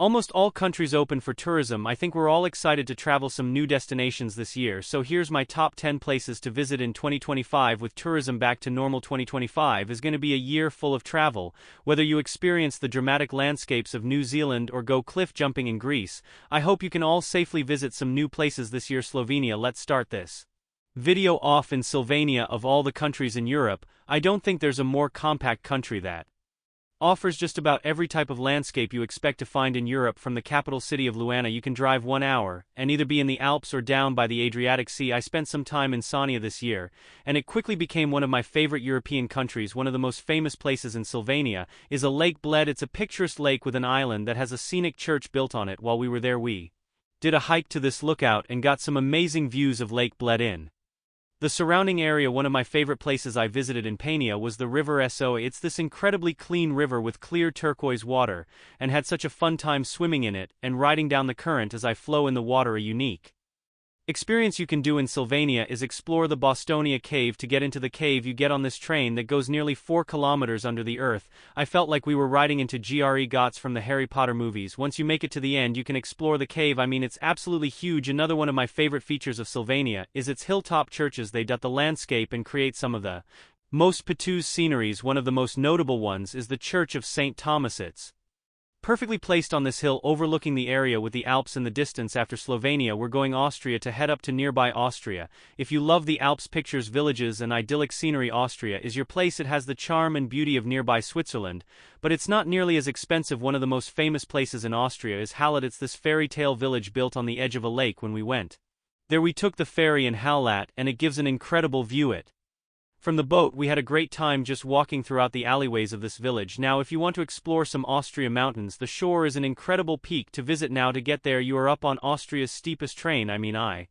Almost all countries open for tourism. I think we're all excited to travel some new destinations this year, so here's my top 10 places to visit in 2025. With tourism back to normal, 2025 is going to be a year full of travel. Whether you experience the dramatic landscapes of New Zealand or go cliff jumping in Greece, I hope you can all safely visit some new places this year. Slovenia. Let's start this video off in Slovenia. Of all the countries in Europe, I don't think there's a more compact country that offers just about every type of landscape you expect to find in Europe. From the capital city of Ljubljana you can drive 1 hour, and either be in the Alps or down by the Adriatic Sea. I spent some time in Sanja this year, and it quickly became one of my favorite European countries. One of the most famous places in Slovenia is a Lake Bled. It's a picturesque lake with an island that has a scenic church built on it. While we were there we did a hike to this lookout and got some amazing views of Lake Bled in the surrounding area. One of my favorite places I visited in Pania was the River So. It's this incredibly clean river with clear turquoise water, and had such a fun time swimming in it and riding down the current as I flow in the water. A unique experience you can do in Slovenia is explore the Bostonia Cave. To get into the cave you get on this train that goes nearly 4 kilometers under the earth. I felt like we were riding into Gre Gots from the Harry Potter movies. Once you make it to the end you can explore the cave. I mean, it's absolutely huge. Another one of my favorite features of Slovenia is its hilltop churches. They dot the landscape and create some of the most picturesque sceneries. One of the most notable ones is the Church of St. Thomas. It's perfectly placed on this hill overlooking the area with the Alps in the distance. After Slovenia we're going Austria to head up to nearby Austria. If you love the Alps, pictures, villages and idyllic scenery, Austria is your place. It has the charm and beauty of nearby Switzerland, but it's not nearly as expensive. One of the most famous places in Austria is Halat. It's this fairy tale village built on the edge of a lake. When we went there we took the ferry in Halat and it gives an incredible view. From the boat we had a great time just walking throughout the alleyways of this village. Now if you want to explore some Austria mountains, the shore is an incredible peak to visit. Now to get there you are up on Austria's steepest train. I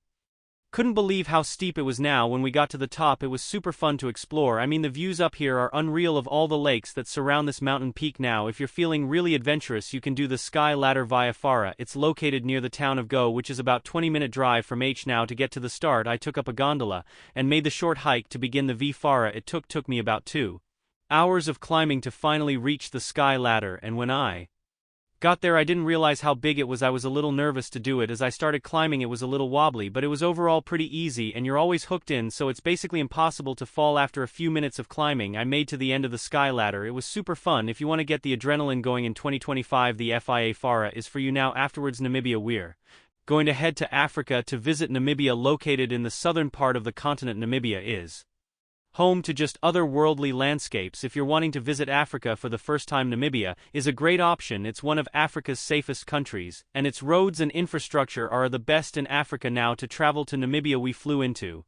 couldn't believe how steep it was. Now when we got to the top it was super fun to explore. The views up here are unreal of all the lakes that surround this mountain peak. Now if you're feeling really adventurous you can do the Sky Ladder via Fara. It's located near the town of Go, which is about 20-minute drive from H. Now to get to the start I took up a gondola and made the short hike to begin the V Fara. It took me about 2 hours of climbing to finally reach the Sky Ladder, and when I got there I didn't realize how big it was. I was a little nervous to do it. As I started climbing it was a little wobbly, but it was overall pretty easy and you're always hooked in, so it's basically impossible to fall. After a few minutes of climbing I made to the end of the Sky Ladder. It was super fun. If you want to get the adrenaline going in 2025 the FIA Fara is for you. Now afterwards Namibia. We're going to head to Africa to visit Namibia. Located in the southern part of the continent, Namibia is home to just otherworldly landscapes. If you're wanting to visit Africa for the first time, Namibia is a great option. It's one of Africa's safest countries, and its roads and infrastructure are the best in Africa. Now to travel to Namibia we flew into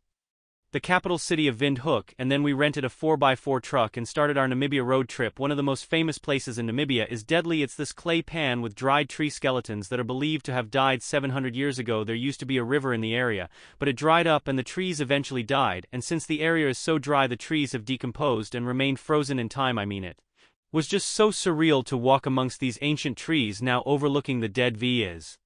the capital city of Windhoek, and then we rented a 4x4 truck and started our Namibia road trip. One of the most famous places in Namibia is Deadly. It's this clay pan with dried tree skeletons that are believed to have died 700 years ago. There used to be a river in the area, but it dried up and the trees eventually died, and since the area is so dry the trees have decomposed and remained frozen in time. It was just so surreal to walk amongst these ancient trees. Now overlooking the Dead V is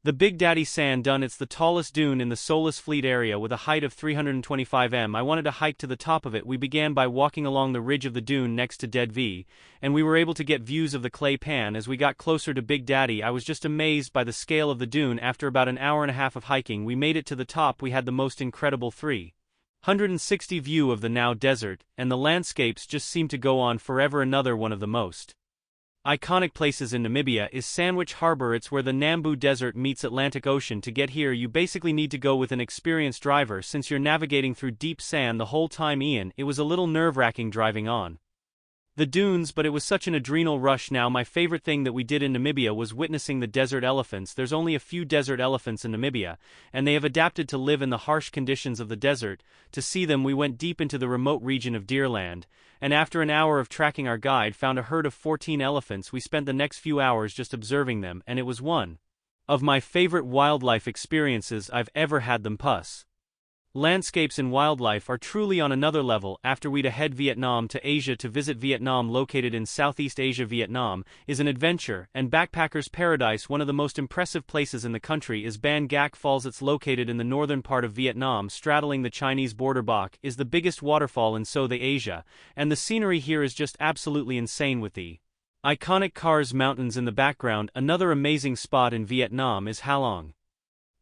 the Big Daddy Sand Dune. It's the tallest dune in the Solus Fleet area with a height of 325 m. I wanted to hike to the top of it. We began by walking along the ridge of the dune next to Dead V, and we were able to get views of the clay pan. As we got closer to Big Daddy I was just amazed by the scale of the dune. After about an hour and a half of hiking we made it to the top. We had the most incredible 360 view of the now desert, and the landscapes just seemed to go on forever. Another one of the most iconic places in Namibia is Sandwich Harbor. It's where the Nambu Desert meets Atlantic Ocean. To get here you basically need to go with an experienced driver since you're navigating through deep sand the whole time. It was a little nerve-wracking driving on the dunes, but it was such an adrenal rush. Now my favorite thing that we did in Namibia was witnessing the desert elephants. There's only a few desert elephants in Namibia, and they have adapted to live in the harsh conditions of the desert. To see them we went deep into the remote region of Deerland, and after an hour of tracking our guide found a herd of 14 elephants. We spent the next few hours just observing them, and it was one of my favorite wildlife experiences I've ever had. Them plus landscapes and wildlife are truly on another level. After we head Vietnam to Asia to visit Vietnam. Located in Southeast Asia, Vietnam is an adventure and backpacker's paradise. One of the most impressive places in the country is Ban Gac Falls. It's located in the northern part of Vietnam, straddling the Chinese border. Bac is the biggest waterfall in South Asia, and the scenery here is just absolutely insane with the Iconic Kars Mountains in the background. Another amazing spot in Vietnam is Halong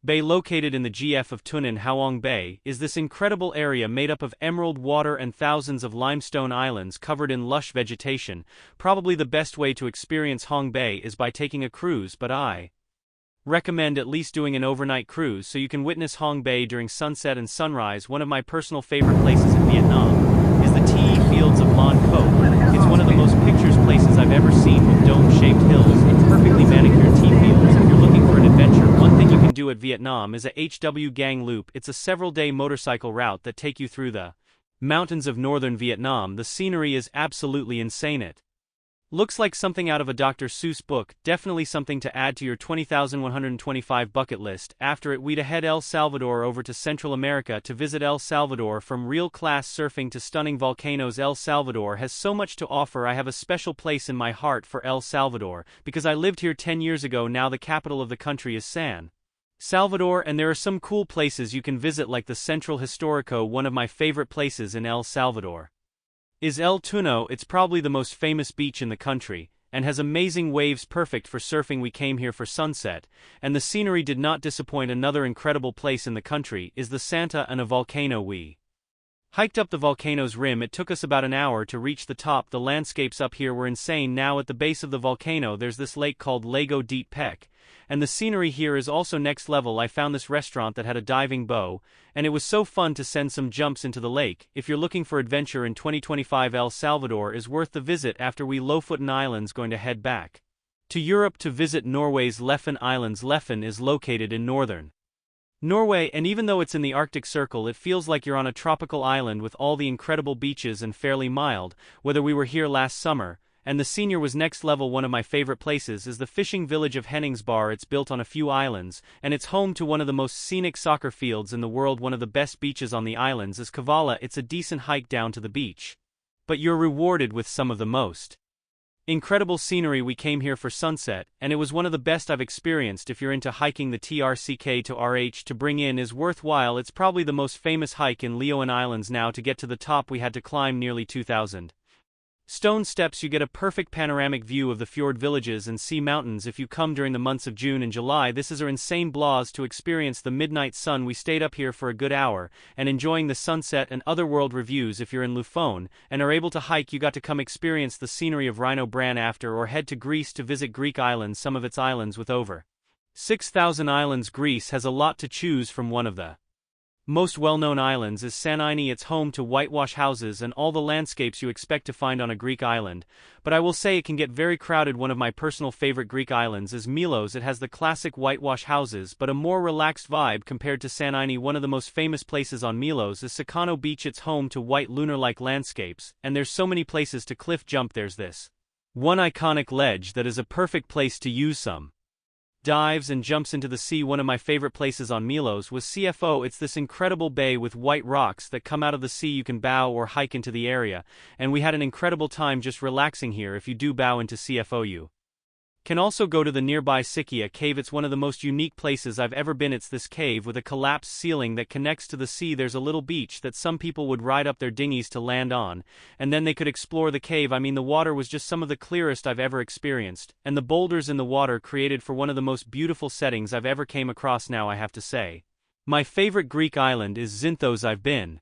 Bay, located in the GF of Tunnen. Halong Bay is this incredible area made up of emerald water and thousands of limestone islands covered in lush vegetation. Probably the best way to experience Hong Bay is by taking a cruise, but I recommend at least doing an overnight cruise so you can witness Hong Bay during sunset and sunrise. One of my personal favorite places in Vietnam is the tea fields of Mon Co. It's one of the most picturesque places I've ever seen, with dome-shaped hills and perfectly manicured tea fields. If you're looking for an adventure, one thing you can do at Vietnam is a HW Gang Loop. It's a several-day motorcycle route that take you through the mountains of northern Vietnam. The scenery is absolutely insane. It looks like something out of a Dr. Seuss book. Definitely something to add to your 20,125 bucket list. After it, we'd head El Salvador over to Central America to visit El Salvador. From real-class surfing to stunning volcanoes, El Salvador has so much to offer. I have a special place in my heart for El Salvador because I lived here 10 years ago. Now the capital of the country is San Salvador, and there are some cool places you can visit like the Central Historico. One of my favorite places in El Salvador is El Tuno. It's probably the most famous beach in the country, and has amazing waves perfect for surfing. We came here for sunset, and the scenery did not disappoint. Another incredible place in the country is the Santa Ana volcano. We hiked up the volcano's rim. It took us about an hour to reach the top. The landscapes up here were insane. Now at the base of the volcano there's this lake called Lago Deep Peck, and the scenery here is also next level. I found this restaurant that had a diving bow, and it was so fun to send some jumps into the lake. If you're looking for adventure in 2025, El Salvador is worth the visit. After we Lofoten Islands, going to head back to Europe to visit Norway's Leffen Islands. Leffen is located in northern Norway, and even though it's in the Arctic Circle, it feels like you're on a tropical island with all the incredible beaches and fairly mild weather. We were here last summer, and the scenery was next level. One of my favorite places is the fishing village of Henningsbar. It's built on a few islands, and it's home to one of the most scenic soccer fields in the world. One of the best beaches on the islands is Kavala. It's a decent hike down to the beach, but you're rewarded with some of the most incredible scenery. We came here for sunset, and it was one of the best I've experienced. If you're into hiking, the TRCK to RH to bring in is worthwhile. It's probably the most famous hike in Leeuwen Islands. Now to get to the top we had to climb nearly 2,000 stone steps. You get a perfect panoramic view of the fjord villages and sea mountains. If you come during the months of June and July, this is our insane blahs to experience the midnight sun. We stayed up here for a good hour and enjoying the sunset and other world reviews. If you're in Lufone and are able to hike, you got to come experience the scenery of Rhino Bran after, or head to Greece to visit Greek islands. Some of its islands with over 6,000 islands. Greece has a lot to choose from. One of the most well-known islands is Santorini. It's home to whitewash houses and all the landscapes you expect to find on a Greek island, but I will say it can get very crowded. One of my personal favorite Greek islands is Milos. It has the classic whitewash houses but a more relaxed vibe compared to Santorini. One of the most famous places on Milos is Sakano Beach. It's home to white lunar-like landscapes, and there's so many places to cliff jump. There's this one iconic ledge that is a perfect place to use some dives and jumps into the sea. One of my favorite places on Milos was CFO. It's this incredible bay with white rocks that come out of the sea. You can bow or hike into the area, and we had an incredible time just relaxing here. If you do bow into CFO, you can also go to the nearby Sikia cave. It's one of the most unique places I've ever been. It's this cave with a collapsed ceiling that connects to the sea. There's a little beach that some people would ride up their dinghies to land on, and then they could explore the cave. I mean, the water was just some of the clearest I've ever experienced, and the boulders in the water created for one of the most beautiful settings I've ever came across. Now I have to say, my favorite Greek island is Zinthos. I've been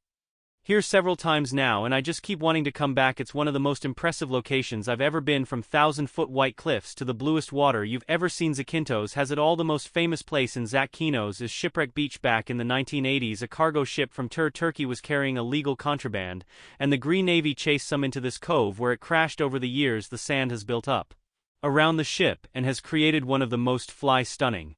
here several times now, and I just keep wanting to come back. It's one of the most impressive locations I've ever been, from 1,000-foot white cliffs to the bluest water you've ever seen. Zakynthos has it all. The most famous place in Zakynthos is Shipwreck Beach. Back in the 1980s, a cargo ship from Turkey was carrying illegal contraband, and the Green Navy chased some into this cove where it crashed. Over the years, the sand has built up around the ship and has created one of the most stunning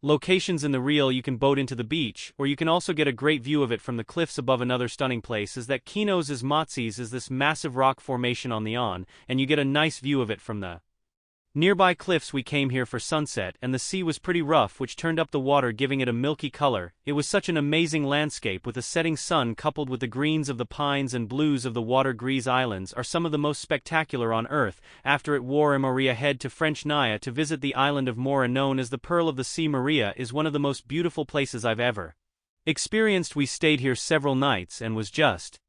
locations in the reel. You can boat into the beach, or you can also get a great view of it from the cliffs above. Another stunning place is that Kinos is Matsis is this massive rock formation on the On, and you get a nice view of it from the nearby cliffs. We came here for sunset, and the sea was pretty rough, which turned up the water, giving it a milky color. It was such an amazing landscape with the setting sun coupled with the greens of the pines and blues of the water. Greece Islands are some of the most spectacular on earth. After it, War and Maria head to French Naya to visit the island of Mora, known as the Pearl of the Sea. Maria is one of the most beautiful places I've ever experienced. We stayed here several nights and was just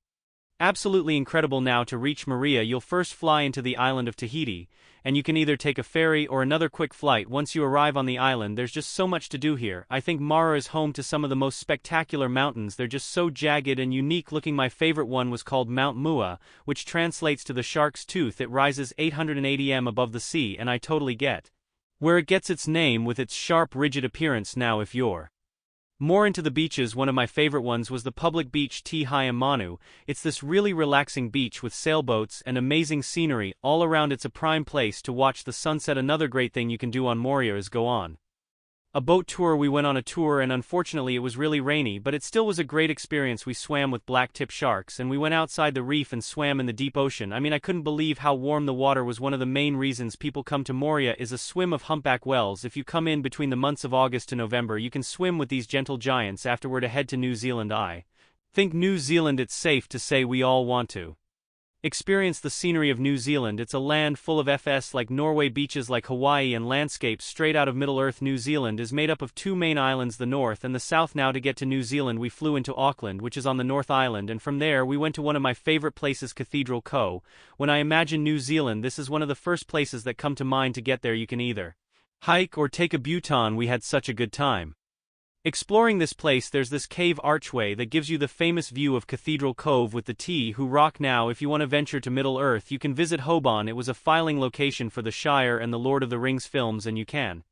absolutely incredible. Now to reach Maria, you'll first fly into the island of Tahiti, and you can either take a ferry or another quick flight. Once you arrive on the island, there's just so much to do here. I think Mara is home to some of the most spectacular mountains. They're just so jagged and unique looking. My favorite one was called Mount Mua, which translates to the shark's tooth. It rises 880 m above the sea, and I totally get where it gets its name with its sharp, rigid appearance. Now if you're more into the beaches, one of my favorite ones was the public beach Te Manu. It's this really relaxing beach with sailboats and amazing scenery all around. It's a prime place to watch the sunset. Another great thing you can do on Moria is go on a boat tour. We went on a tour and unfortunately it was really rainy, but it still was a great experience. We swam with black-tip sharks and we went outside the reef and swam in the deep ocean. I mean, I couldn't believe how warm the water was. One of the main reasons people come to Moria is a swim of humpback whales. If you come in between the months of August to November, you can swim with these gentle giants. Afterward, to head to New Zealand. I think New Zealand, it's safe to say we all want to experience the scenery of New Zealand. It's a land full of FS like Norway, beaches like Hawaii, and landscapes straight out of Middle-earth. New Zealand is made up of two main islands, the north and the south. Now to get to New Zealand, we flew into Auckland, which is on the North Island, and from there we went to one of my favorite places, Cathedral Cove. When I imagine New Zealand, this is one of the first places that come to mind. To get there, you can either hike or take a Bhutan. We had such a good time exploring this place. There's this cave archway that gives you the famous view of Cathedral Cove with the Te Hu Rock. Now if you want to venture to Middle-earth, you can visit Hobon. It was a filing location for the Shire and the Lord of the Rings films, and you can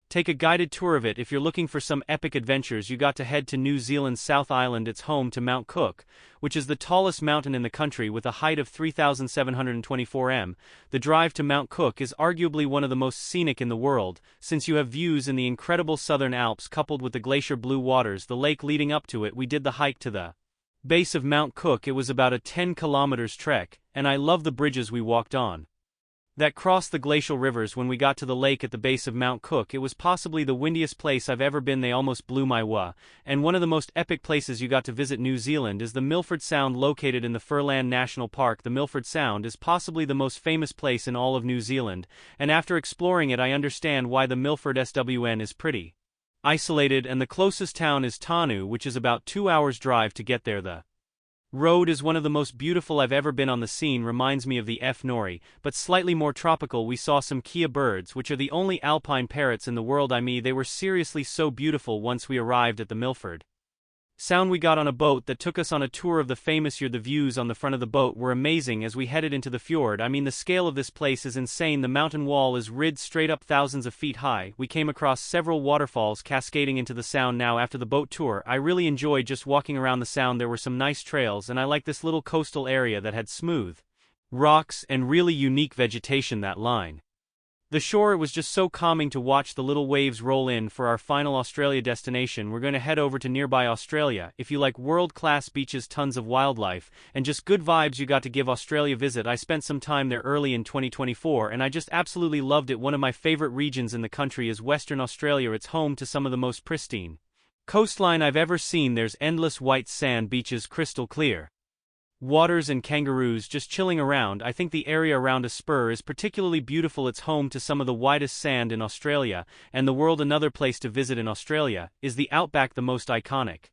take a guided tour of it. If you're looking for some epic adventures, you got to head to New Zealand's South Island. It's home to Mount Cook, which is the tallest mountain in the country with a height of 3,724 m. The drive to Mount Cook is arguably one of the most scenic in the world, since you have views in the incredible Southern Alps coupled with the glacier blue waters, the lake leading up to it. We did the hike to the base of Mount Cook. It was about a 10 kilometers trek, and I love the bridges we walked on that crossed the glacial rivers. When we got to the lake at the base of Mount Cook, it was possibly the windiest place I've ever been. They almost blew my wah. And one of the most epic places you got to visit New Zealand is the Milford Sound, located in the Furland National Park. The Milford Sound is possibly the most famous place in all of New Zealand, and after exploring it I understand why the Milford SWN is pretty isolated, and the closest town is Tanu, which is about 2 hours drive to get there. The road is one of the most beautiful I've ever been on. The scene reminds me of the F Nori, but slightly more tropical. We saw some kea birds, which are the only alpine parrots in the world. They were seriously so beautiful. Once we arrived at the Milford Sound, we got on a boat that took us on a tour of the famous fjord. The views on the front of the boat were amazing as we headed into the fjord. The scale of this place is insane. The mountain wall is rid straight up thousands of feet high. We came across several waterfalls cascading into the Sound. Now after the boat tour, I really enjoyed just walking around the Sound. There were some nice trails, and I like this little coastal area that had smooth rocks and really unique vegetation that line the shore. It was just so calming to watch the little waves roll in. For our final Australia destination, we're going to head over to nearby Australia. If you like world-class beaches, tons of wildlife, and just good vibes, you got to give Australia a visit. I spent some time there early in 2024 and I just absolutely loved it. One of my favorite regions in the country is Western Australia. It's home to some of the most pristine coastline I've ever seen. There's endless white sand beaches, crystal clear waters, and kangaroos just chilling around. I think the area around a spur is particularly beautiful. It's home to some of the widest sand in Australia and the world. Another place to visit in Australia is the Outback. The most iconic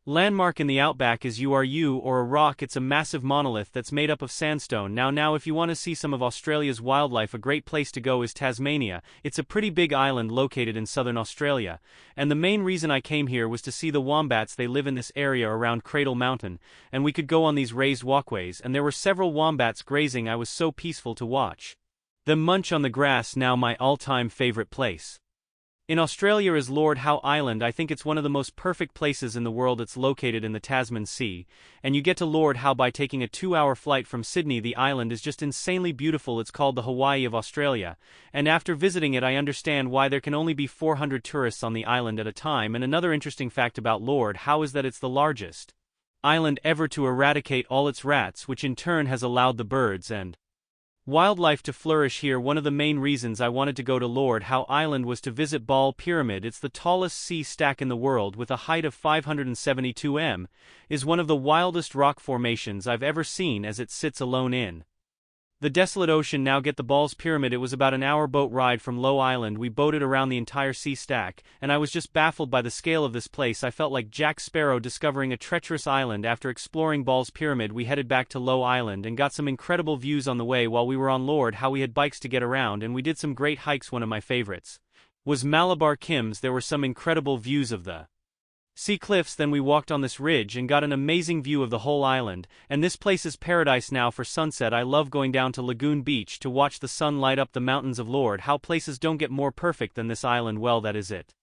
landmark in the Outback is Uru, or a rock. It's a massive monolith that's made up of sandstone. Now if you want to see some of Australia's wildlife, a great place to go is Tasmania. It's a pretty big island located in southern Australia, and the main reason I came here was to see the wombats. They live in this area around Cradle Mountain, and we could go on these raised walkways, and there were several wombats grazing. I was so peaceful to watch them munch on the grass. Now my all-time favorite place in Australia is Lord Howe Island. I think it's one of the most perfect places in the world. It's located in the Tasman Sea, and you get to Lord Howe by taking a 2-hour flight from Sydney. The island is just insanely beautiful. It's called the Hawaii of Australia, and after visiting it I understand why there can only be 400 tourists on the island at a time. And another interesting fact about Lord Howe is that it's the largest island ever to eradicate all its rats, which in turn has allowed the birds and wildlife to flourish here. One of the main reasons I wanted to go to Lord Howe Island was to visit Ball Pyramid. It's the tallest sea stack in the world with a height of 572 m, is one of the wildest rock formations I've ever seen as it sits alone in The desolate ocean now get the Balls Pyramid. It was about an hour boat ride from Low Island. We boated around the entire sea stack, and I was just baffled by the scale of this place. I felt like Jack Sparrow discovering a treacherous island. After exploring Balls Pyramid, we headed back to Low Island and got some incredible views on the way while we were on Lord Howe. We had bikes to get around and we did some great hikes. One of my favorites was Malabar Kims. There were some incredible views of the sea cliffs. Then we walked on this ridge and got an amazing view of the whole island, and this place is paradise now for sunset. I love going down to Lagoon Beach to watch the sun light up the mountains of Lord Howe. Places don't get more perfect than this island. Well, that is it.